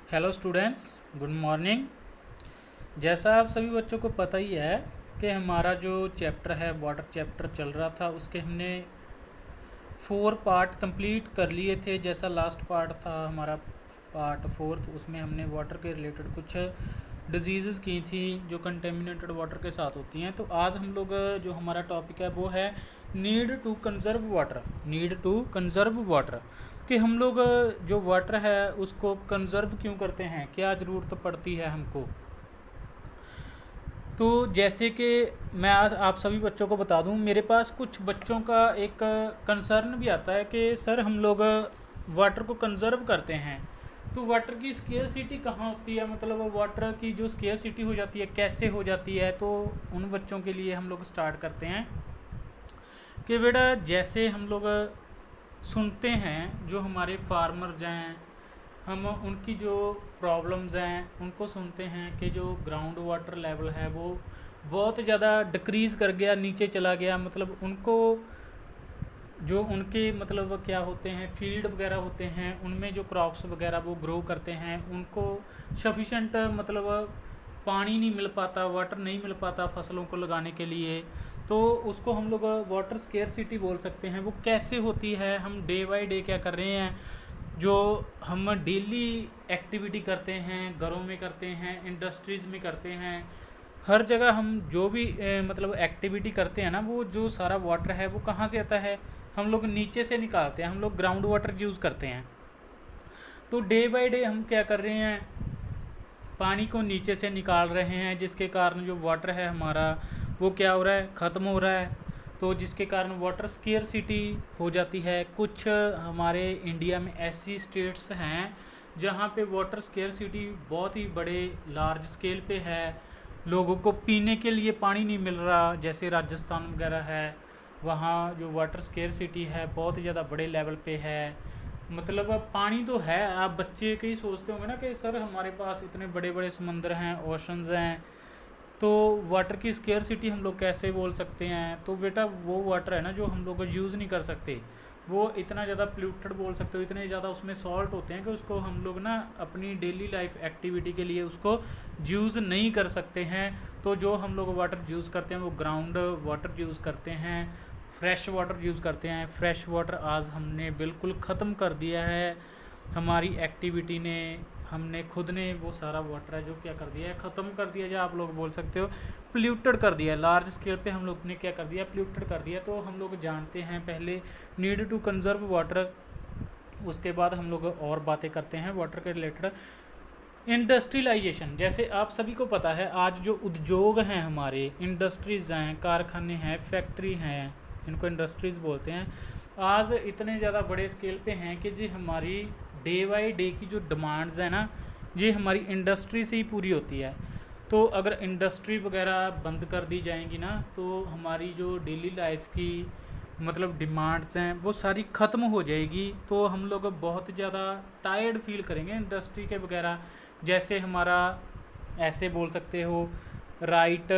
Hello students, good morning. जैसा आप सभी बच्चों को पता ही है कि हमारा जो चैप्टर है वाटर चैप्टर चल रहा था, उसके हमने 4 पार्ट कंप्लीट कर लिए थे। जैसा लास्ट पार्ट था हमारा पार्ट 4, उसमें हमने वाटर के रिलेटेड कुछ डिजीज़ की थी जो कंटेमिनेटेड वाटर के साथ होती हैं। तो आज हम लोग जो हमारा टॉपिक है वो है need to conserve water. Need to conserve water कि हम लोग जो वाटर है उसको कंजर्व क्यों करते हैं, क्या ज़रूरत पड़ती है हमको। तो जैसे कि मैं आज आप सभी बच्चों को बता दूं, मेरे पास कुछ बच्चों का एक कंसर्न भी आता है कि सर हम लोग वाटर को कंजर्व करते हैं तो वाटर की स्केयरसिटी कहाँ होती है, मतलब वाटर की जो स्केयरसिटी हो जाती है कैसे हो जाती है। तो उन बच्चों के लिए हम लोग स्टार्ट करते हैं कि बेटा जैसे हम लोग सुनते हैं जो हमारे फार्मर्स हैं, हम उनकी जो प्रॉब्लम्स हैं उनको सुनते हैं कि जो ग्राउंड वाटर लेवल है वो बहुत ज़्यादा डिक्रीज़ कर गया, नीचे चला गया। मतलब उनको जो उनके मतलब क्या होते हैं फील्ड वगैरह होते हैं उनमें जो क्रॉप्स वगैरह वो ग्रो करते हैं उनको सफिशेंट मतलब पानी नहीं मिल पाता, वाटर नहीं मिल पाता फसलों को लगाने के लिए। तो उसको हम लोग वाटर स्केयरसिटी बोल सकते हैं। वो कैसे होती है, हम डे बाय डे क्या कर रहे हैं, जो हम डेली एक्टिविटी करते हैं, घरों में करते हैं, इंडस्ट्रीज़ में करते हैं, हर जगह हम जो भी मतलब एक्टिविटी करते हैं ना, वो जो सारा वाटर है वो कहाँ से आता है, हम लोग नीचे से निकालते हैं, हम लोग ग्राउंड वाटर यूज़ करते हैं। तो डे बाय डे हम क्या कर रहे हैं, पानी को नीचे से निकाल रहे हैं, जिसके कारण जो वाटर है हमारा वो क्या हो रहा है, ख़त्म हो रहा है। तो जिसके कारण वाटर स्केयरसिटी हो जाती है। कुछ हमारे इंडिया में ऐसी स्टेट्स हैं जहाँ पे वाटर स्केयरसिटी बहुत ही बड़े लार्ज स्केल पे है, लोगों को पीने के लिए पानी नहीं मिल रहा। जैसे राजस्थान वगैरह है, वहाँ जो वाटर स्केयरसिटी है बहुत ही ज़्यादा बड़े लेवल पे है। मतलब अब पानी तो है, आप बच्चे कई सोचते होंगे ना कि सर हमारे पास इतने बड़े बड़े समंदर हैं, ओशंस हैं, तो वाटर की स्केयरसिटी हम लोग कैसे बोल सकते हैं। तो बेटा वो वाटर है ना जो हम लोग यूज़ नहीं कर सकते, वो इतना ज़्यादा पोल्यूटेड बोल सकते हो, इतने ज़्यादा उसमें सॉल्ट होते हैं कि उसको हम लोग ना अपनी डेली लाइफ एक्टिविटी के लिए उसको यूज़ नहीं कर सकते हैं। तो जो हम लोग वाटर यूज़ करते हैं वो ग्राउंड वाटर यूज़ करते हैं, फ्रेश वाटर यूज़ करते हैं। फ्रेश वाटर आज हमने बिल्कुल ख़त्म कर दिया है हमारी एक्टिविटी ने, हमने खुद ने वो सारा वाटर है जो क्या कर दिया है, ख़त्म कर दिया, जो आप लोग बोल सकते हो पोल्यूटेड कर दिया। लार्ज स्केल पे हम लोग ने क्या कर दिया, पोल्यूटेड कर दिया। तो हम लोग जानते हैं पहले नीड टू कंजर्व वाटर, उसके बाद हम लोग और बातें करते हैं वाटर के रिलेटेड। इंडस्ट्रियलाइजेशन, जैसे आप सभी को पता है आज जो उद्योग हैं हमारे, इंडस्ट्रीज़ हैं, कारखाने हैं, फैक्ट्री हैं, इनको इंडस्ट्रीज़ बोलते हैं, आज इतने ज़्यादा बड़े स्केल पे हैं कि जी हमारी डे बाय डे की जो डिमांड्स है ना, ये हमारी इंडस्ट्री से ही पूरी होती है। तो अगर इंडस्ट्री वगैरह बंद कर दी जाएंगी ना, तो हमारी जो डेली लाइफ की मतलब डिमांड्स हैं वो सारी ख़त्म हो जाएगी। तो हम लोग बहुत ज़्यादा टायर्ड फील करेंगे इंडस्ट्री के वगैरह। जैसे हमारा ऐसे बोल सकते हो राइट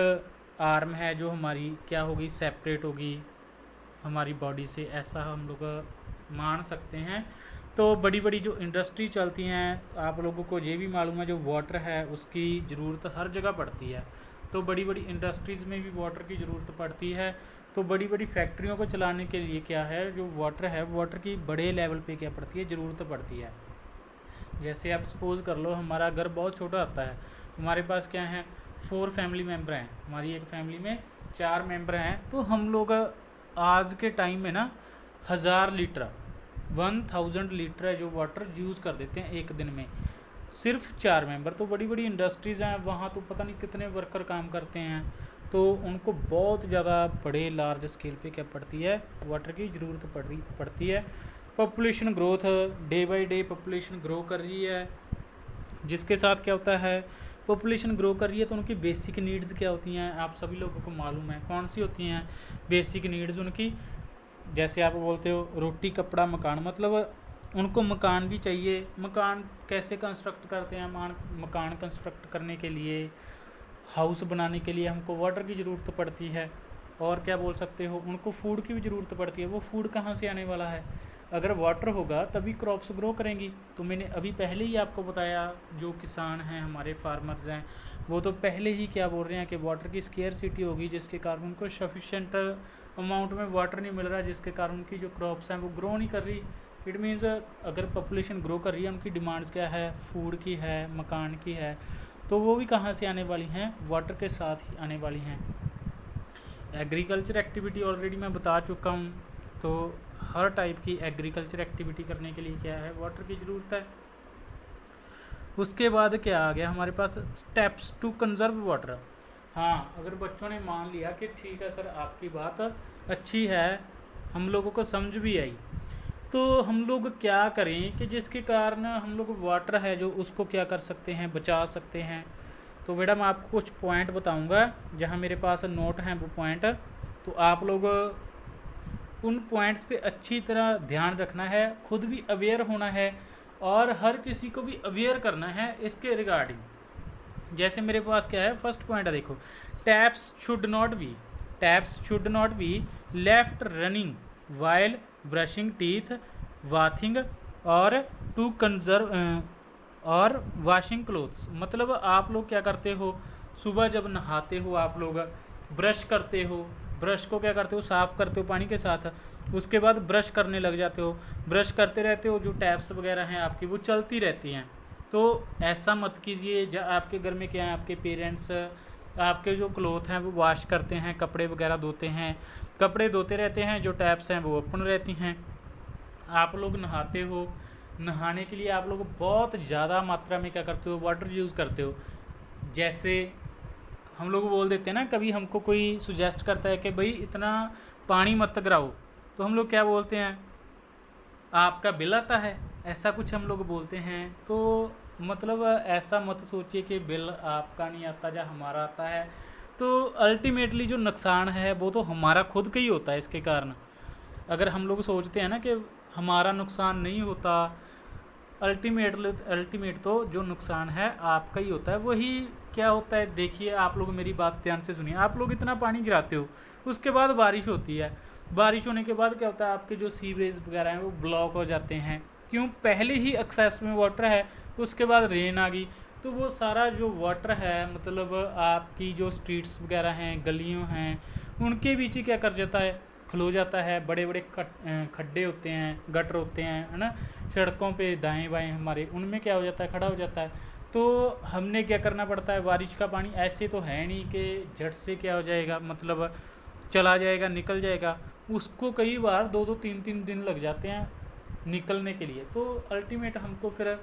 आर्म है जो हमारी क्या होगी, सेपरेट होगी हमारी बॉडी से, ऐसा हम लोग मान सकते हैं। तो बड़ी बड़ी जो इंडस्ट्री चलती हैं, आप लोगों को ये भी मालूम है जो वाटर है उसकी ज़रूरत हर जगह पड़ती है। तो बड़ी बड़ी इंडस्ट्रीज़ में भी वाटर की ज़रूरत पड़ती है। तो बड़ी बड़ी फैक्ट्रियों को चलाने के लिए क्या है, जो वाटर है वाटर की बड़े लेवल पे क्या पड़ती है, ज़रूरत पड़ती है। जैसे आप सपोज़ कर लो हमारा घर बहुत छोटा होता है, हमारे पास क्या है 4 फैमिली मेम्बर हैं, हमारी एक फैमिली में 4 मेम्बर हैं। तो हम लोग आज के टाइम में ना 1000 लीटर 1000 लीटर है जो वाटर यूज़ कर देते हैं एक दिन में, सिर्फ 4 मेंबर। तो बड़ी बड़ी इंडस्ट्रीज़ हैं वहाँ, तो पता नहीं कितने वर्कर काम करते हैं। तो उनको बहुत ज़्यादा बड़े लार्ज स्केल पे क्या पड़ती है, वाटर की ज़रूरत पड़ती है। Population growth, day by day population grow कर रही है, जिसके साथ क्या होता है, पॉपुलेशन ग्रो कर रही है तो उनकी बेसिक नीड्स क्या होती हैं, आप सभी लोगों को मालूम है कौन सी होती हैं बेसिक नीड्स उनकी। जैसे आप बोलते हो रोटी कपड़ा मकान, मतलब उनको मकान भी चाहिए। मकान कैसे कंस्ट्रक्ट करते हैं, मकान कंस्ट्रक्ट करने के लिए, हाउस बनाने के लिए हमको वाटर की ज़रूरत पड़ती है। और क्या बोल सकते हो, उनको फूड की भी ज़रूरत पड़ती है। वो फूड कहाँ से आने वाला है, अगर वाटर होगा तभी क्रॉप्स ग्रो करेंगी। तो मैंने अभी पहले ही आपको बताया, जो किसान हैं हमारे फार्मर्स हैं वो तो पहले ही क्या बोल रहे हैं कि वाटर की स्केयरसिटी होगी, जिसके कारण उनको सफिशेंट अमाउंट में वाटर नहीं मिल रहा, जिसके कारण उनकी जो क्रॉप्स हैं वो ग्रो नहीं कर रही। इट मीन्स अगर पॉपुलेशन ग्रो कर रही है, उनकी डिमांड्स क्या है, फूड की है, मकान की है, तो वो भी कहाँ से आने वाली हैं, वाटर के साथ ही आने वाली हैं। एग्रीकल्चर एक्टिविटी ऑलरेडी मैं बता चुका हूँ। तो हर टाइप की एग्रीकल्चर एक्टिविटी करने के लिए क्या है, वाटर की ज़रूरत है। उसके बाद क्या आ गया हमारे पास, स्टेप्स टू कंजर्व वाटर। हाँ, अगर बच्चों ने मान लिया कि ठीक है सर आपकी बात अच्छी है, हम लोगों को समझ भी आई, तो हम लोग क्या करें कि जिसके कारण हम लोग वाटर है जो उसको क्या कर सकते हैं, बचा सकते हैं। तो बेटा मैं आपको कुछ पॉइंट बताऊंगा, जहाँ मेरे पास नोट हैं वो पॉइंट, तो आप लोग उन पॉइंट्स पे अच्छी तरह ध्यान रखना है, खुद भी अवेयर होना है और हर किसी को भी अवेयर करना है इसके रिगार्डिंग। जैसे मेरे पास क्या है, फर्स्ट पॉइंट है, देखो, taps should not be left running while brushing teeth, bathing और टू कंजर्व और वॉशिंग क्लोथ्स। मतलब आप लोग क्या करते हो, सुबह जब नहाते हो आप लोग ब्रश करते हो, ब्रश को क्या करते हो, साफ़ करते हो पानी के साथ, उसके बाद ब्रश करने लग जाते हो, ब्रश करते रहते हो, जो टैप्स वगैरह हैं आपकी वो चलती रहती हैं। तो ऐसा मत कीजिए। जब आपके घर में क्या है, आपके पेरेंट्स आपके जो क्लोथ हैं वो वॉश करते हैं, कपड़े वगैरह धोते हैं, कपड़े धोते रहते हैं, जो टैप्स हैं वो ओपन रहती हैं। आप लोग नहाते हो, नहाने के लिए आप लोग बहुत ज़्यादा मात्रा में क्या करते हो, वाटर यूज़ करते हो। जैसे हम लोग बोल देते हैं ना, कभी हमको कोई सुजेस्ट करता है कि भाई इतना पानी मत गिराओ, तो हम लोग क्या बोलते हैं, आपका बिल आता है, ऐसा कुछ हम लोग बोलते हैं। तो मतलब ऐसा मत सोचिए कि बिल आपका नहीं आता या हमारा आता है। तो अल्टीमेटली जो नुकसान है वो तो हमारा खुद का ही होता है इसके कारण। अगर हम लोग सोचते हैं ना कि हमारा नुकसान नहीं होता, अल्टीमेट तो जो नुकसान है आपका ही होता है। वही क्या होता है, देखिए आप लोग मेरी बात ध्यान से सुनिए। आप लोग इतना पानी गिराते हो, उसके बाद बारिश होती है, बारिश होने के बाद क्या होता है, आपके जो सीवेज वगैरह हैं वो ब्लॉक हो जाते हैं। क्यों, पहले ही एक्सेस में वाटर है, उसके बाद रेन आ गई, तो वो सारा जो वाटर है, मतलब आपकी जो स्ट्रीट्स वगैरह हैं, गलियों हैं, उनके बीच ही क्या कर जाता है, खलो जाता है। बड़े बड़े खड्डे होते हैं, गटर होते हैं, है ना, सड़कों पे दाएं बाएं हमारे, उनमें क्या हो जाता है, खड़ा हो जाता है। तो हमने क्या करना पड़ता है, बारिश का पानी ऐसे तो है नहीं कि झट से क्या हो जाएगा, मतलब चला जाएगा, निकल जाएगा। उसको कई बार 2-2 3-3 दिन लग जाते हैं निकलने के लिए। तो अल्टीमेट हमको फिर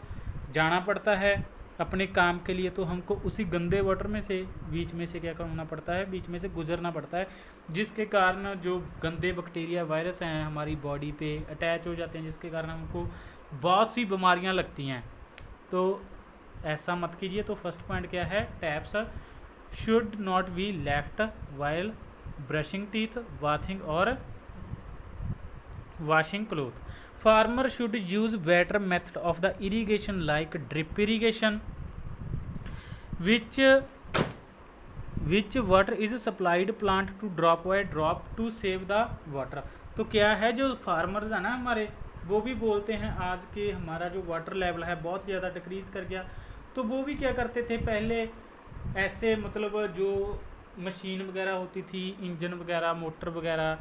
जाना पड़ता है अपने काम के लिए, तो हमको उसी गंदे वाटर में से बीच में से क्या करना पड़ता है, बीच में से गुजरना पड़ता है, जिसके कारण जो गंदे बैक्टीरिया वायरस हैं हमारी बॉडी पे अटैच हो जाते हैं, जिसके कारण हमको बहुत सी बीमारियां लगती हैं। तो ऐसा मत कीजिए। तो फर्स्ट पॉइंट क्या है, taps should not be left while brushing teeth, bathing और washing cloth. Farmer should use better method of the irrigation like drip irrigation, which water is supplied plant to drop by drop to save the water. तो क्या है, जो farmers है ना हमारे, वो भी बोलते हैं आज के हमारा जो वाटर लेवल है बहुत ज़्यादा डिक्रीज़ कर गया। तो वो भी क्या करते थे पहले, ऐसे मतलब जो मशीन वगैरह होती थी, इंजन वगैरह, मोटर वगैरह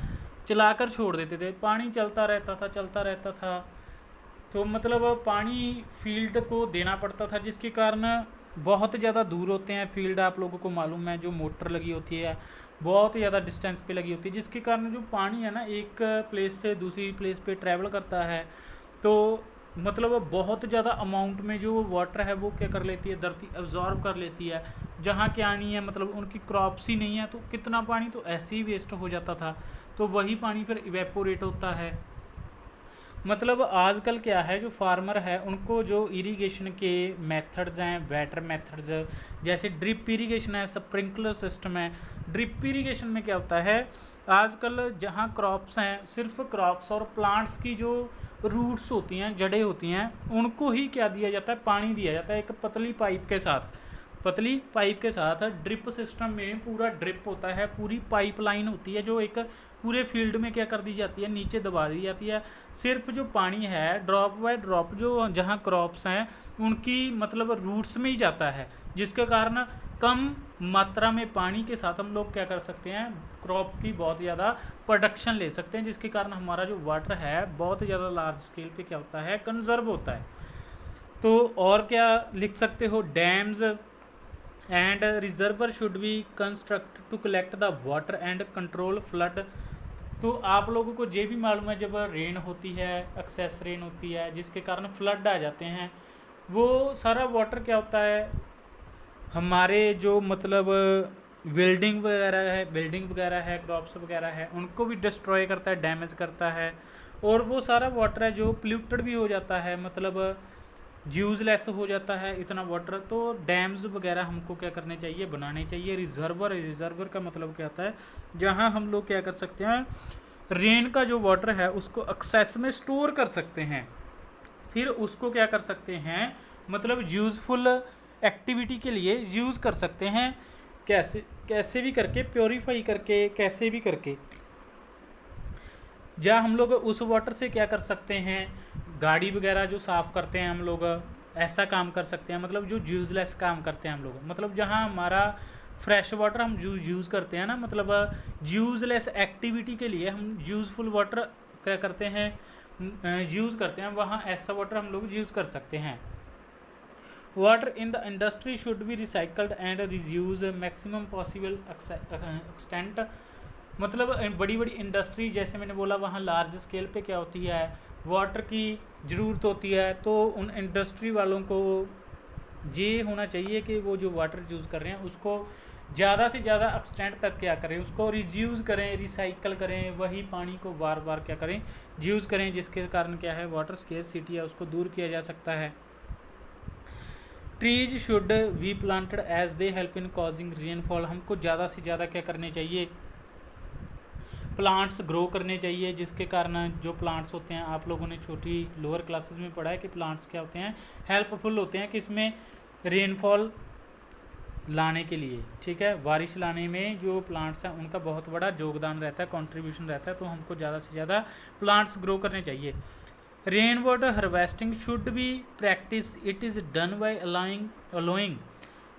चलाकर छोड़ देते थे, पानी चलता रहता था। तो मतलब पानी फील्ड को देना पड़ता था, जिसके कारण बहुत ज़्यादा दूर होते हैं फील्ड, आप लोगों को मालूम है, जो मोटर लगी होती है बहुत ज़्यादा डिस्टेंस पे लगी होती है, जिसके कारण जो पानी है ना एक प्लेस से दूसरी प्लेस पे ट्रैवल करता है। तो मतलब बहुत ज़्यादा अमाउंट में जो वाटर है वो क्या कर लेती है, धरती एब्जॉर्ब कर लेती है, जहाँ क्या नहीं है, मतलब उनकी क्रॉप्स ही नहीं है, तो कितना पानी तो ऐसे ही वेस्ट हो जाता था। तो वही पानी फिर इवेपोरेट होता है। मतलब आजकल क्या है, जो फार्मर है उनको जो इरिगेशन के मेथड्स हैं, बेटर मेथड्स, जैसे ड्रिप इरिगेशन है, स्प्रिंकलर सिस्टम है। ड्रिप इरिगेशन में क्या होता है, आजकल जहाँ क्रॉप्स हैं, सिर्फ क्रॉप्स और प्लांट्स की जो रूट्स होती हैं, जड़ें होती हैं, उनको ही क्या दिया जाता है, पानी दिया जाता है एक पतली पाइप के साथ। पतली पाइप के साथ ड्रिप सिस्टम में पूरा ड्रिप होता है, पूरी पाइपलाइन होती है जो एक पूरे फील्ड में क्या कर दी जाती है, नीचे दबा दी जाती है। सिर्फ जो पानी है ड्रॉप बाय ड्रॉप जो जहाँ क्रॉप्स हैं उनकी मतलब रूट्स में ही जाता है, जिसके कारण कम मात्रा में पानी के साथ हम लोग क्या कर सकते हैं, क्रॉप की बहुत ज़्यादा प्रोडक्शन ले सकते हैं, जिसके कारण हमारा जो वाटर है बहुत ज़्यादा लार्ज स्केल पे क्या होता है, कंजर्व होता है। तो और क्या लिख सकते हो, dams and reservoir should be construct to collect the water and control flood. तो आप लोगों को ये भी मालूम है जब रेन होती है, एक्सेस रेन होती है, जिसके कारण फ्लड आ जाते हैं, वो सारा वाटर क्या होता है, हमारे जो मतलब बिल्डिंग वगैरह है, क्रॉप्स वगैरह है, उनको भी डिस्ट्रॉय करता है, डैमेज करता है। और वो सारा वाटर है जो पोल्यूटेड भी हो जाता है, मतलब यूजलेस हो जाता है इतना वाटर। तो डैम्स वगैरह हमको क्या करने चाहिए, बनाने चाहिए। रिजर्वर का मतलब क्या होता है, जहाँ हम लोग क्या कर सकते हैं, रेन का जो वाटर है उसको एक्सेस में स्टोर कर सकते हैं, फिर उसको क्या कर सकते हैं, मतलब यूज़फुल एक्टिविटी के लिए यूज़ कर सकते हैं। कैसे भी करके, प्योरीफाई करके, कैसे भी करके। जहाँ हम लोग उस वाटर से क्या कर सकते हैं, गाड़ी वगैरह जो साफ़ करते हैं हम लोग, ऐसा काम कर सकते हैं, मतलब जो यूज़लेस काम करते हैं हम लोग, मतलब जहाँ हमारा फ्रेश वाटर हम यूज़ करते हैं ना, मतलब यूज़लेस एक्टिविटी के लिए हम यूज़फुल वाटर क्या करते हैं, यूज़ करते हैं, वहाँ ऐसा वाटर हम लोग यूज़ कर सकते हैं। Water in the industry should be recycled and reuse maximum possible extent. मतलब बड़ी बड़ी इंडस्ट्री जैसे मैंने बोला, वहाँ लार्ज स्केल पे क्या होती है, वाटर की ज़रूरत होती है। तो उन इंडस्ट्री वालों को ये होना चाहिए कि वो जो वाटर यूज़ कर रहे हैं उसको ज़्यादा से ज़्यादा एक्सटेंट तक क्या करें, उसको रियूज़ करें, रिसाइकल करें, वही पानी को बार बार क्या करें, यूज़ करें, जिसके कारण क्या है, वाटर स्केर्सिटी है उसको दूर किया जा सकता है। Trees should be planted as they help in causing rainfall. हमको ज़्यादा से ज़्यादा क्या करने चाहिए, प्लांट्स ग्रो करने चाहिए, जिसके कारण जो प्लांट्स होते हैं, आप लोगों ने छोटी लोअर क्लासेस में पढ़ा है कि प्लांट्स क्या होते हैं, हेल्पफुल होते हैं किसमें, रेनफॉल लाने के लिए, ठीक है। बारिश लाने में जो प्लांट्स हैं उनका बहुत बड़ा योगदान रहता है, कंट्रीब्यूशन रहता है। तो हमको ज़्यादा से ज़्यादा प्लांट्स ग्रो करने चाहिए। Rain water harvesting should be practice, it is done by allowing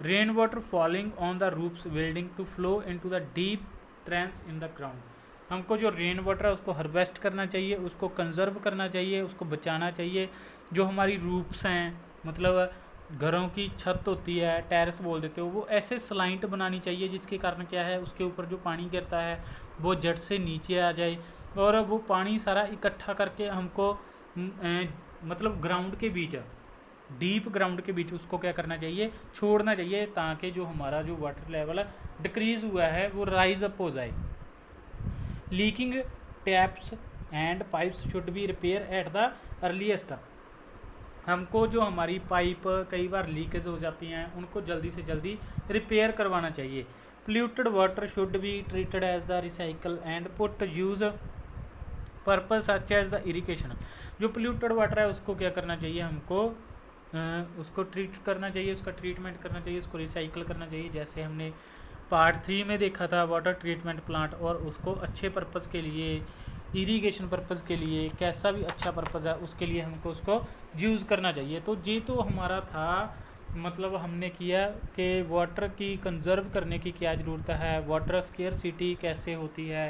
rain water falling on the roofs building to flow into the deep trench in the ground. हमको जो रेन वाटर है उसको harvest करना चाहिए, उसको conserve करना चाहिए, उसको बचाना चाहिए। जो हमारी रूफ्स हैं, मतलब घरों की छत होती है, टेरेस बोल देते हो, वो ऐसे स्लाइंट बनानी चाहिए, जिसके कारण क्या है, उसके ऊपर जो पानी गिरता है वो जड़ से नीचे आ जाए, और वो पानी सारा इकट्ठा करके हमको मतलब ग्राउंड के बीच, डीप ग्राउंड के बीच उसको क्या करना चाहिए, छोड़ना चाहिए, ताकि जो हमारा जो वाटर लेवल डिक्रीज़ हुआ है वो राइज अप हो जाए। Leaking taps and pipes should be repair at the earliest. हमको जो हमारी पाइप कई बार लीकेज हो जाती हैं उनको जल्दी से जल्दी रिपेयर करवाना चाहिए। Polluted water should be treated as the recycle and put use purpose such as the irrigation. जो पोल्यूटेड वाटर है उसको क्या करना चाहिए, हमको उसको ट्रीट करना चाहिए, उसका ट्रीटमेंट करना चाहिए, उसको रिसाइकल करना चाहिए। जैसे हमने पार्ट 3 में देखा था वाटर ट्रीटमेंट प्लांट, और उसको अच्छे पर्पज़ के लिए, इरिगेशन पर्पज़ के लिए, कैसा भी अच्छा पर्पज़ है उसके लिए हमको उसको यूज़ करना चाहिए। तो ये तो हमारा था, मतलब हमने किया कि वाटर की कंजर्व करने की क्या ज़रूरत है, वाटर स्केर्सिटी कैसे होती है,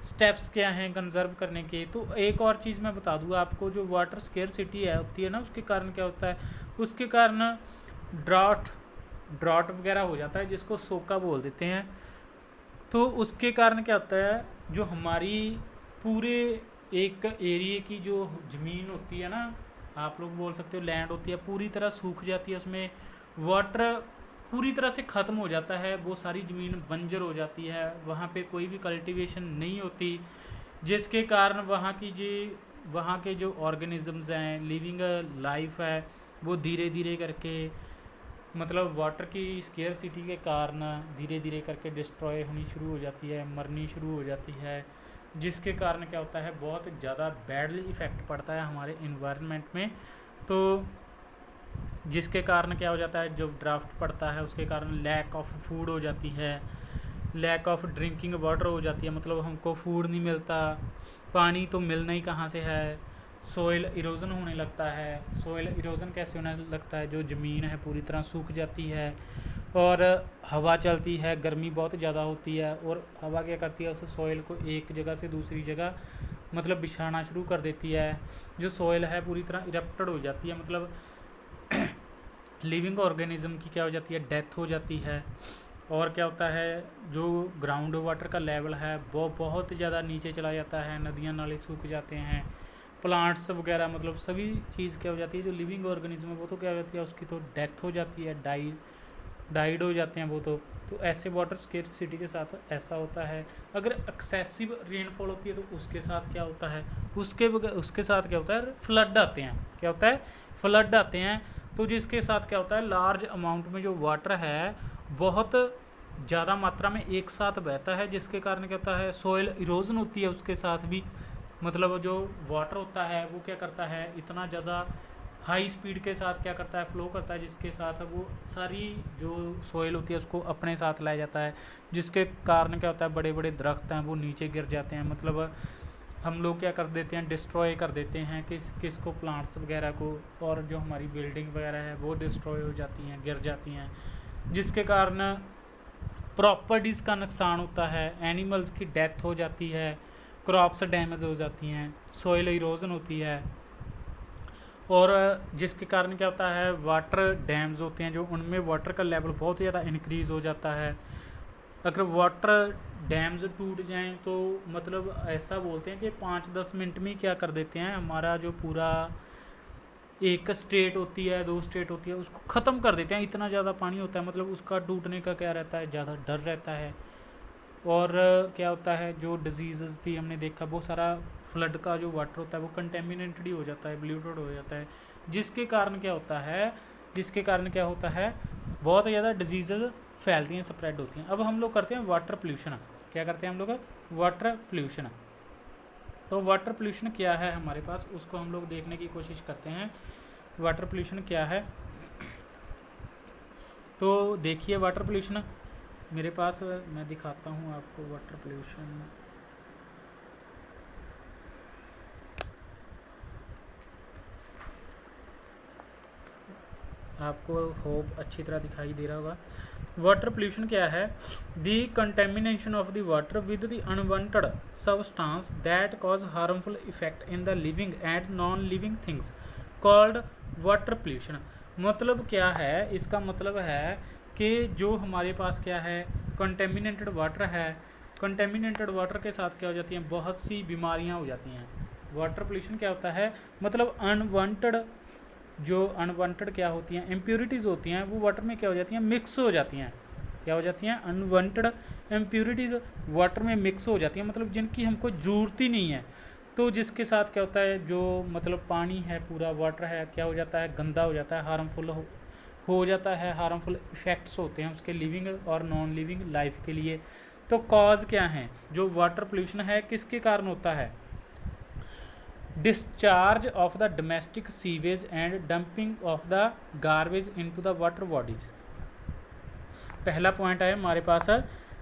स्टेप्स क्या हैं कंजर्व करने के। तो एक और चीज़ मैं बता दूँ आपको, जो वाटर स्केर्सिटी है होती है ना, उसके कारण क्या होता है, उसके कारण ड्रॉट वगैरह हो जाता है, जिसको सोका बोल देते हैं। तो उसके कारण क्या होता है, जो हमारी पूरे एक एरिए की जो ज़मीन होती है ना, आप लोग बोल सकते हो लैंड होती है, पूरी तरह सूख जाती है, उसमें वाटर पूरी तरह से ख़त्म हो जाता है, वो सारी ज़मीन बंजर हो जाती है, वहाँ पे कोई भी कल्टीवेशन नहीं होती, जिसके कारण वहाँ के जो ऑर्गेनिज़म्स हैं, लिविंग लाइफ है, वो धीरे धीरे करके, मतलब वाटर की स्केर्सिटी के कारण धीरे धीरे करके डिस्ट्रॉय होनी शुरू हो जाती है, मरनी शुरू हो जाती है, जिसके कारण क्या होता है, बहुत ज़्यादा बैडली इफ़ेक्ट पड़ता है हमारे इन्वायरमेंट में। तो जिसके कारण क्या हो जाता है, जब ड्राफ्ट पड़ता है उसके कारण लैक ऑफ फूड हो जाती है, लैक ऑफ ड्रिंकिंग वाटर हो जाती है, मतलब हमको फूड नहीं मिलता, पानी तो मिलना ही कहाँ से है। सोइल इरोजन होने लगता है। सोइल इरोजन कैसे होने लगता है, जो ज़मीन है पूरी तरह सूख जाती है और हवा चलती है, गर्मी बहुत ज़्यादा होती है और हवा क्या करती है, उस सॉइल को एक जगह से दूसरी जगह मतलब बिछाना शुरू कर देती है। जो सॉइल है पूरी तरह इरप्टेड हो जाती है, मतलब लिविंग ऑर्गेनिज्म की क्या हो जाती है, डेथ हो जाती है। और क्या होता है, जो ग्राउंड वाटर का लेवल है वो बहुत ज़्यादा नीचे चला जाता है, नदियाँ नाले सूख जाते हैं, प्लांट्स वगैरह मतलब सभी चीज़ क्या हो जाती है, जो लिविंग ऑर्गेनिज्म है वो तो क्या हो जाती है, उसकी तो डेथ हो जाती है, डाइड हो जाते हैं वो तो ऐसे वाटर स्केर्सिटी के साथ ऐसा होता है। अगर एक्सेसिव रेनफॉल होती है तो उसके साथ क्या होता है, उसके साथ क्या होता है, फ्लड आते हैं। क्या होता है, फ्लड आते हैं। तो जिसके साथ क्या होता है, लार्ज अमाउंट में जो वाटर है बहुत ज़्यादा मात्रा में एक साथ बहता है, जिसके कारण क्या होता है, सोइल इरोजन होती है उसके साथ भी। मतलब जो वाटर होता है वो क्या करता है, इतना ज़्यादा हाई स्पीड के साथ क्या करता है, फ्लो करता है, जिसके साथ वो सारी जो सोइल होती है उसको अपने साथ लाया जाता है, जिसके कारण क्या होता है, बड़े बड़े दरख्त हैं वो नीचे गिर जाते हैं। मतलब हम लोग क्या कर देते हैं, डिस्ट्रॉय कर देते हैं किसको, प्लांट्स वगैरह को, और जो हमारी बिल्डिंग वगैरह है वो डिस्ट्रॉय हो जाती हैं, गिर जाती हैं, जिसके कारण प्रॉपर्टीज़ का नुकसान होता है, एनिमल्स की डेथ हो जाती है, क्रॉप्स डैमेज हो जाती हैं, सोइल इरोजन होती है। और जिसके कारण क्या होता है, वाटर डैम्स होते हैं जो, उनमें वाटर का लेवल बहुत ज़्यादा इंक्रीज़ हो जाता है। अगर वाटर डैम्स टूट जाएं तो मतलब ऐसा बोलते हैं कि 5-10 मिनट में क्या कर देते हैं, हमारा जो पूरा एक स्टेट होती है, 2 स्टेट होती है, उसको ख़त्म कर देते हैं। इतना ज़्यादा पानी होता है, मतलब उसका टूटने का क्या रहता है, ज़्यादा डर रहता है। और क्या होता है, जो डिजीज़ थी हमने देखा, वो सारा फ्लड का जो वाटर होता है वो कंटेमिनेटेड ही हो जाता है, ब्ल्यूटेड हो जाता है, जिसके कारण क्या होता है, बहुत ज़्यादा डिजीज़ फैलती हैं, स्प्रेड होती हैं। अब हम लोग करते हैं वाटर पोल्यूशन। क्या करते हैं हम लोग, वाटर पोल्यूशन। तो वाटर पोल्यूशन क्या है हमारे पास, उसको हम लोग देखने की कोशिश करते हैं। वाटर पोल्यूशन क्या है, तो देखिए वाटर पोल्यूशन मेरे पास, मैं दिखाता हूँ आपको वाटर पोल्यूशन। आपको होप अच्छी तरह दिखाई दे रहा होगा। वाटर पोल्यूशन क्या है, the contamination of the water with the unwanted substance that cause harmful effect in the living and non living things called water pollution. मतलब क्या है, इसका मतलब है कि जो हमारे पास क्या है, कंटेमिनेटेड वाटर है, कंटेमिनेटेड वाटर के साथ क्या हो जाती हैं, बहुत सी बीमारियां हो जाती हैं। वाटर पोल्यूशन क्या होता है, मतलब अनवांटेड, जो अनवांटेड क्या होती हैं, इम्प्योरिटीज़ होती हैं, वो वाटर में क्या हो जाती हैं, मिक्स हो जाती हैं। क्या हो जाती हैं, अनवांटेड इम्प्योरिटीज़ वाटर में मिक्स हो जाती हैं, मतलब जिनकी हमको ज़रूरत ही नहीं है। तो जिसके साथ क्या होता है, जो मतलब पानी है, पूरा वाटर है, क्या हो जाता है, गंदा हो जाता है, हार्मफुल हो जाता है, हार्मफुल इफ़ेक्ट्स होते हैं उसके लिविंग और नॉन लिविंग लाइफ के लिए। तो कॉज क्या है, जो वाटर पोल्यूशन है किसके कारण होता है, discharge of the domestic sewage and dumping of the garbage into the water bodies. पहला पॉइंट है हमारे पास,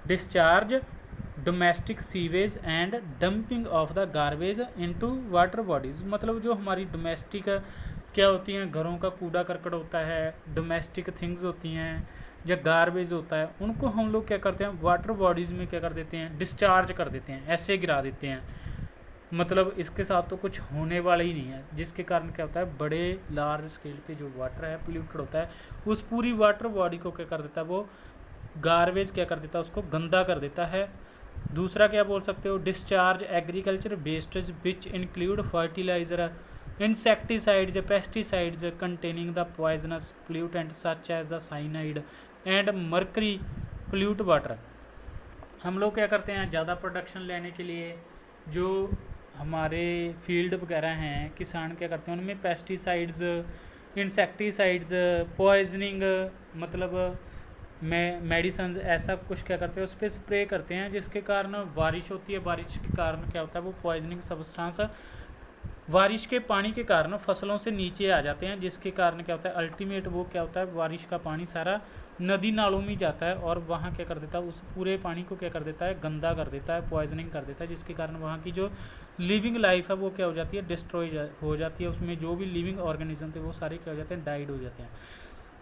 discharge domestic sewage and dumping of the garbage into water bodies. मतलब जो हमारी डोमेस्टिक क्या होती हैं, घरों का कूड़ा करकट होता है, डोमेस्टिक थिंग्स होती हैं, या गार्बेज होता है, उनको हम लोग क्या करते हैं, वाटर बॉडीज़ में क्या कर देते हैं, डिस्चार्ज कर देते हैं, ऐसे गिरा देते हैं। मतलब इसके साथ तो कुछ होने वाला ही नहीं है, जिसके कारण क्या होता है, बड़े लार्ज स्केल पे जो वाटर है पोल्यूटेड होता है, उस पूरी वाटर बॉडी को क्या कर देता है, वो गार्बेज क्या कर देता है, उसको गंदा कर देता है। दूसरा क्या बोल सकते हो, discharge agriculture wastage which include fertilizer, insecticides, pesticides containing the poisonous pollutant such as the cyanide and mercury pollute water। हम लोग क्या करते हैं, ज़्यादा प्रोडक्शन लेने के लिए जो हमारे फील्ड वगैरह हैं, किसान क्या करते हैं, उनमें पेस्टिसाइड्स, इंसेक्टिसाइड्स, पॉइजनिंग, मतलब मेडिसन्स, ऐसा कुछ क्या करते हैं, उस पर स्प्रे करते हैं, जिसके कारण बारिश होती है, बारिश के कारण क्या होता है, वो पॉइजनिंग सब्सटेंस बारिश के पानी के कारण फसलों से नीचे आ जाते हैं, जिसके कारण क्या होता है अल्टीमेट वो क्या होता है, बारिश का पानी सारा नदी नालों में जाता है और वहाँ क्या कर देता है, उस पूरे पानी को क्या कर देता है, गंदा कर देता है, पॉइजनिंग कर देता है, जिसके कारण वहाँ की जो लिविंग लाइफ है वो क्या हो जाती है, डिस्ट्रॉय हो जाती है। उसमें जो भी लिविंग ऑर्गेनिज्म थे वो सारे क्या हो जाते हैं, डाइड हो जाते हैं।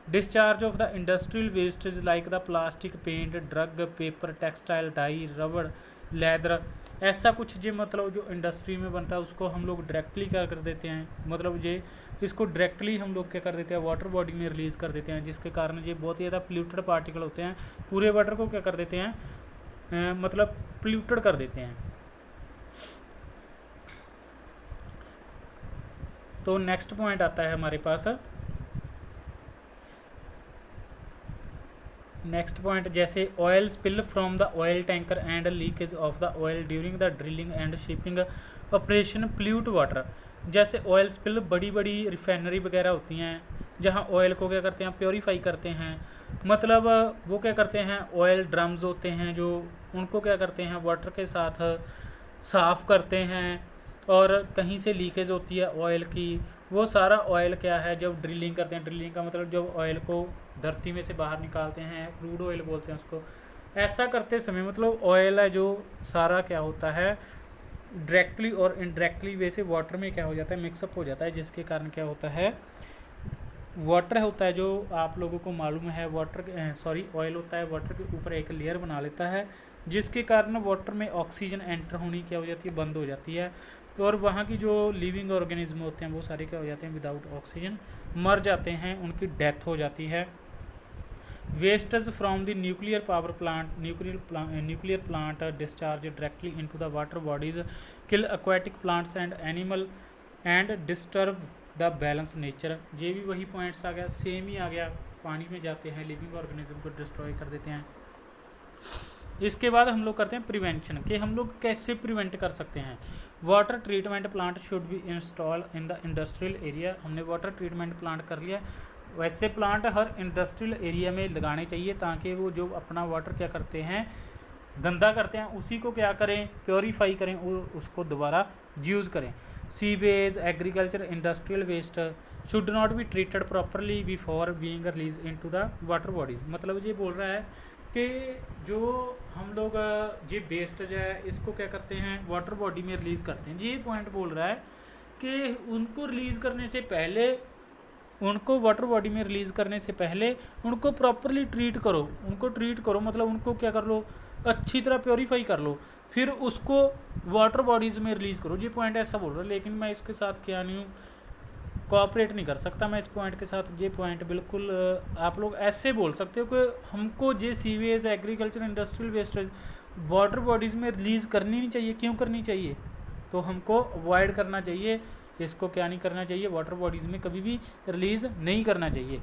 Discharge of the industrial wastage like the plastic, paint, drug, paper, textile, dye, रबड़, लेदर, ऐसा कुछ जो मतलब जो इंडस्ट्री में बनता है उसको हम लोग डायरेक्टली क्या कर देते हैं, मतलब ये इसको डायरेक्टली हम लोग क्या कर देते हैं, वाटर बॉडी में रिलीज़ कर देते हैं, जिसके कारण ये बहुत ही ज़्यादा पोल्यूटेड पार्टिकल होते हैं, पूरे वाटर को क्या कर देते हैं, मतलब पोल्यूटेड कर देते हैं। तो नेक्स्ट पॉइंट आता है हमारे पास, नेक्स्ट पॉइंट जैसे oil spill from the oil tanker and leakage of the oil during the drilling and shipping operation pollute water. जैसे ऑयल स्पिल बड़ी बड़ी रिफाइनरी वगैरह होती हैं जहाँ ऑयल को क्या करते हैं, प्योरीफाई करते हैं, मतलब वो क्या करते हैं, ऑयल ड्रम्स होते हैं जो उनको क्या करते हैं वाटर के साथ साफ़ करते हैं, और कहीं से लीकेज होती है ऑयल की, वो सारा ऑयल क्या है जब ड्रिलिंग करते हैं, ड्रिलिंग का मतलब जब ऑयल को धरती में से बाहर निकालते हैं, क्रूड ऑयल बोलते हैं उसको, ऐसा करते समय मतलब ऑयल है जो सारा क्या होता है डायरेक्टली और इनडायरेक्टली वे से वाटर में क्या हो जाता है, मिक्सअप हो जाता है, जिसके कारण क्या होता है, वाटर होता है जो आप लोगों को मालूम है, ऑयल होता है वाटर के ऊपर एक लेयर बना लेता है, जिसके कारण वाटर में ऑक्सीजन एंटर होनी क्या हो जाती है, बंद हो जाती है, और वहाँ की जो लिविंग ऑर्गेनिज्म होते हैं वो सारे क्या हो जाते हैं, विदाउट ऑक्सीजन मर जाते हैं, उनकी डेथ हो जाती है। Wastage from the nuclear power plant, nuclear plant discharge directly into the water bodies, kill aquatic plants and animal and disturb the balance nature. ये भी वही पॉइंट्स आ गया, सेम ही आ गया, पानी में जाते हैं, लिविंग ऑर्गेनिज्म को डिस्ट्रॉय कर देते हैं। इसके बाद हम लोग करते हैं प्रिवेंशन, कि हम लोग कैसे प्रिवेंट कर सकते हैं। Water treatment plant should be install in the industrial area. हमने वाटर ट्रीटमेंट प्लांट कर लिया, वैसे प्लांट हर इंडस्ट्रियल एरिया में लगाने चाहिए ताकि वो जो अपना वाटर क्या करते हैं, गंदा करते हैं, उसी को क्या करें, प्योरीफाई करें और उसको दोबारा यूज़ करें। Sewage, agriculture, industrial waste should not be treated properly before being release into the water bodies. मतलब ये बोल रहा है कि जो हम लोग ये वेस्टेज है इसको क्या करते हैं, वाटर बॉडी में रिलीज़ करते हैं। ये पॉइंट बोल रहा है कि उनको रिलीज़ करने से पहले, उनको वाटर बॉडी में रिलीज़ करने से पहले उनको प्रॉपरली ट्रीट करो, उनको ट्रीट करो, मतलब उनको क्या कर लो, अच्छी तरह प्योरीफाई कर लो, फिर उसको वाटर बॉडीज़ में रिलीज़ करो। ये पॉइंट ऐसा बोल रहा है, लेकिन मैं इसके साथ क्या नहीं हूँ, कोऑपरेट नहीं कर सकता मैं इस पॉइंट के साथ। ये पॉइंट बिल्कुल आप लोग ऐसे बोल सकते हो कि हमको ये sewage, agriculture, industrial wastage water bodies में रिलीज़ करनी नहीं चाहिए। क्यों करनी चाहिए, तो हमको अवॉइड करना चाहिए, इसको क्या नहीं करना चाहिए, वाटर बॉडीज़ में कभी भी रिलीज़ नहीं करना चाहिए।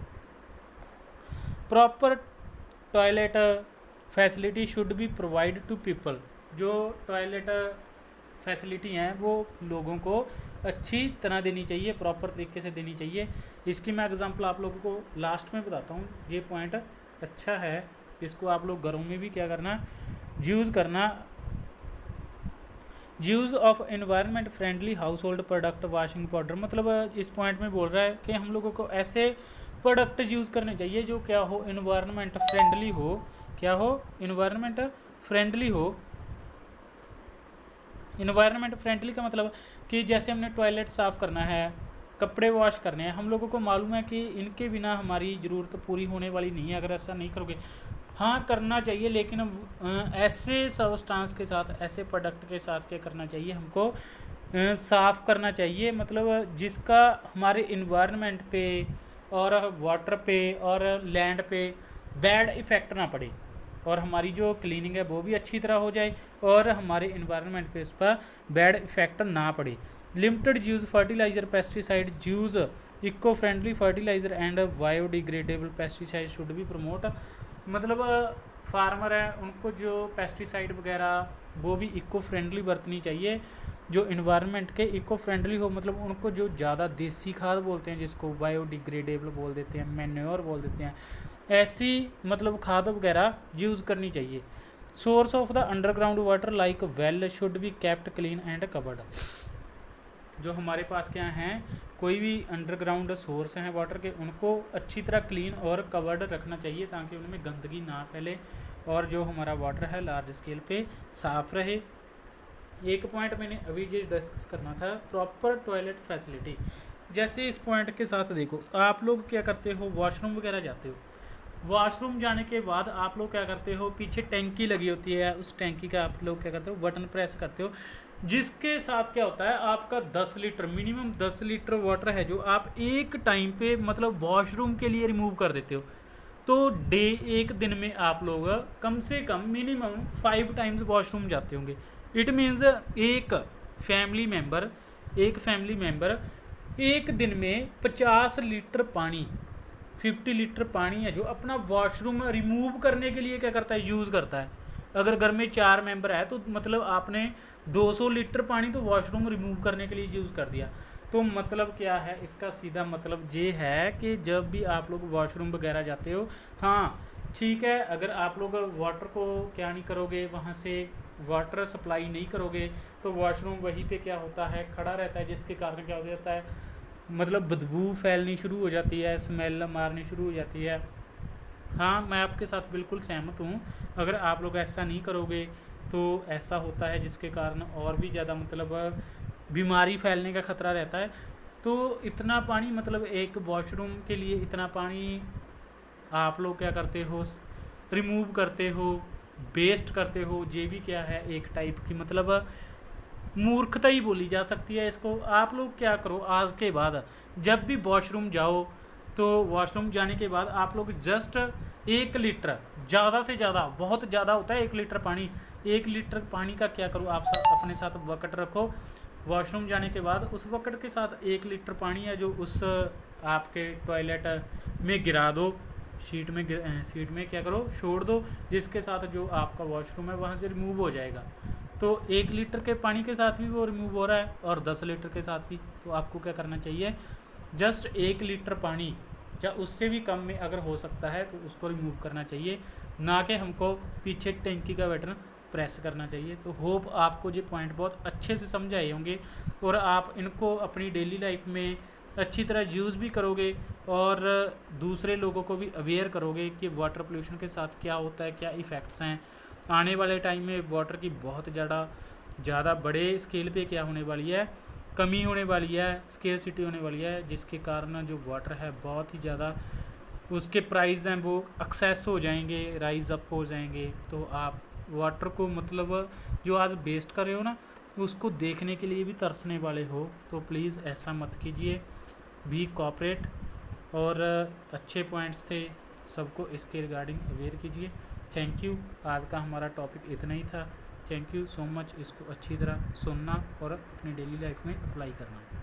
Proper toilet facility should be provide to people. जो टॉयलेट फैसिलिटी हैं वो लोगों को अच्छी तरह देनी चाहिए, प्रॉपर तरीके से देनी चाहिए। इसकी मैं एग्जांपल आप लोगों को लास्ट में बताता हूँ। ये पॉइंट अच्छा है, इसको आप लोग घरों में भी क्या करना, यूज़ करना। Use of environment friendly house hold product, washing powder, मतलब इस पॉइंट में बोल रहा है कि हम लोगों को ऐसे प्रोडक्ट यूज़ करने चाहिए जो क्या हो, एनवायरनमेंट फ्रेंडली हो। क्या हो, एनवायरनमेंट फ्रेंडली हो। इन्वायरमेंट फ्रेंडली का मतलब कि जैसे हमने टॉयलेट साफ़ करना है, कपड़े वॉश करने हैं, हम लोगों को मालूम है कि इनके बिना हमारी ज़रूरत पूरी होने वाली नहीं है अगर ऐसा नहीं करोगे। हाँ करना चाहिए, लेकिन ऐसे सब्सटेंस के साथ, ऐसे प्रोडक्ट के साथ क्या करना चाहिए, हमको साफ़ करना चाहिए, मतलब जिसका हमारे इन्वायरमेंट पे और वाटर पे और लैंड पे बैड इफ़ेक्ट ना पड़े, और हमारी जो क्लीनिंग है वो भी अच्छी तरह हो जाए और हमारे इन्वायरमेंट पे उस पर बैड इफेक्ट ना पड़े। Limited use fertilizer, pesticide use, eco friendly fertilizer and biodegradable pesticide should be promote. मतलब फार्मर हैं उनको जो पेस्टिसाइड वगैरह वो भी इको फ्रेंडली बरतनी चाहिए, जो इन्वायरमेंट के इको फ्रेंडली हो, मतलब उनको जो ज़्यादा देसी खाद बोलते हैं जिसको बायोडिग्रेडेबल बोल देते हैं, मैन्योर बोल देते हैं, ऐसी मतलब खाद वगैरह यूज़ करनी चाहिए। Source of the underground water like well should be kept clean and covered. जो हमारे पास क्या हैं, कोई भी अंडरग्राउंड सोर्स हैं वाटर के, उनको अच्छी तरह क्लीन और कवर्ड रखना चाहिए ताकि उनमें गंदगी ना फैले और जो हमारा वाटर है लार्ज स्केल पे साफ़ रहे। एक पॉइंट मैंने अभी ये डिस्कस करना था, प्रॉपर टॉयलेट फैसिलिटी। जैसे इस पॉइंट के साथ देखो, आप लोग क्या करते हो, वॉशरूम वगैरह जाते हो, वॉशरूम जाने के बाद आप लोग क्या करते हो, पीछे टैंकी लगी होती है, उस टैंकी का आप लोग क्या करते हो, बटन प्रेस करते हो, जिसके साथ क्या होता है, आपका 10 लीटर मिनिमम 10 लीटर वाटर है जो आप एक टाइम पे मतलब वॉशरूम के लिए रिमूव कर देते हो। तो एक दिन में आप लोग कम से कम मिनिमम 5 टाइम्स वॉशरूम जाते होंगे। इट मीन्स एक फैमिली मेंबर एक दिन में 50 लीटर पानी 50 लीटर पानी है जो अपना वॉशरूम रिमूव करने के लिए क्या करता है, यूज़ करता है। अगर घर में 4 मेंबर है तो मतलब आपने 200 लीटर पानी तो वॉशरूम रिमूव करने के लिए यूज़ कर दिया। तो मतलब क्या है, इसका सीधा मतलब ये है कि जब भी आप लोग वॉशरूम वगैरह जाते हो, हाँ ठीक है, अगर आप लोग वाटर को क्या नहीं करोगे, वहाँ से वाटर सप्लाई नहीं करोगे तो वॉशरूम वहीं पे क्या होता है, खड़ा रहता है, जिसके कारण क्या हो जाता है, मतलब बदबू फैलनी शुरू हो जाती है, स्मेल मारनी शुरू हो जाती है। हाँ, मैं आपके साथ बिल्कुल सहमत हूँ। अगर आप लोग ऐसा नहीं करोगे तो ऐसा होता है, जिसके कारण और भी ज़्यादा मतलब बीमारी फैलने का ख़तरा रहता है। तो इतना पानी मतलब एक वॉशरूम के लिए इतना पानी आप लोग क्या करते हो, रिमूव करते हो, वेस्ट करते हो, ये भी क्या है, एक टाइप की मतलब मूर्खता ही बोली जा सकती है इसको। आप लोग क्या करो, आज के बाद जब भी वॉशरूम जाओ तो वॉशरूम जाने के बाद आप लोग जस्ट 1 लीटर, ज़्यादा से ज़्यादा, बहुत ज़्यादा होता है 1 लीटर पानी, 1 लीटर पानी का क्या करो, आप अपने साथ बकेट रखो, वॉशरूम जाने के बाद उस बकेट के साथ 1 लीटर पानी है जो उस आपके टॉयलेट में गिरा दो, शीट में क्या करो, छोड़ दो, जिसके साथ जो आपका वॉशरूम है वहाँ से रिमूव हो जाएगा। तो 1 लीटर के पानी के साथ भी वो रिमूव हो रहा है और 10 लीटर के साथ भी। तो आपको क्या करना चाहिए, जस्ट 1 लीटर पानी या उससे भी कम में अगर हो सकता है तो उसको रिमूव करना चाहिए, ना कि हमको पीछे टैंकी का बटन प्रेस करना चाहिए। तो होप आपको ये पॉइंट बहुत अच्छे से समझ आए होंगे और आप इनको अपनी डेली लाइफ में अच्छी तरह यूज़ भी करोगे और दूसरे लोगों को भी अवेयर करोगे कि वाटर पोल्यूशन के साथ क्या होता है, क्या इफ़ेक्ट्स हैं। आने वाले टाइम में वाटर की बहुत ज़्यादा बड़े स्केल पे क्या होने वाली है, कमी होने वाली है, स्केर्सिटी होने वाली है, जिसके कारण जो वाटर है बहुत ही ज़्यादा उसके प्राइस हैं वो एक्सेस हो जाएंगे, राइज अप हो जाएंगे। तो आप वाटर को मतलब जो आज वेस्ट कर रहे हो ना, उसको देखने के लिए भी तरसने वाले हो, तो प्लीज़ ऐसा मत कीजिए, बी कोऑपरेट। और अच्छे पॉइंट्स थे, सबको इसके रिगार्डिंग अवेयर कीजिए। थैंक यू, आज का हमारा टॉपिक इतना ही था। थैंक यू सो मच, इसको अच्छी तरह सुनना और अपनी डेली लाइफ में अप्लाई करना।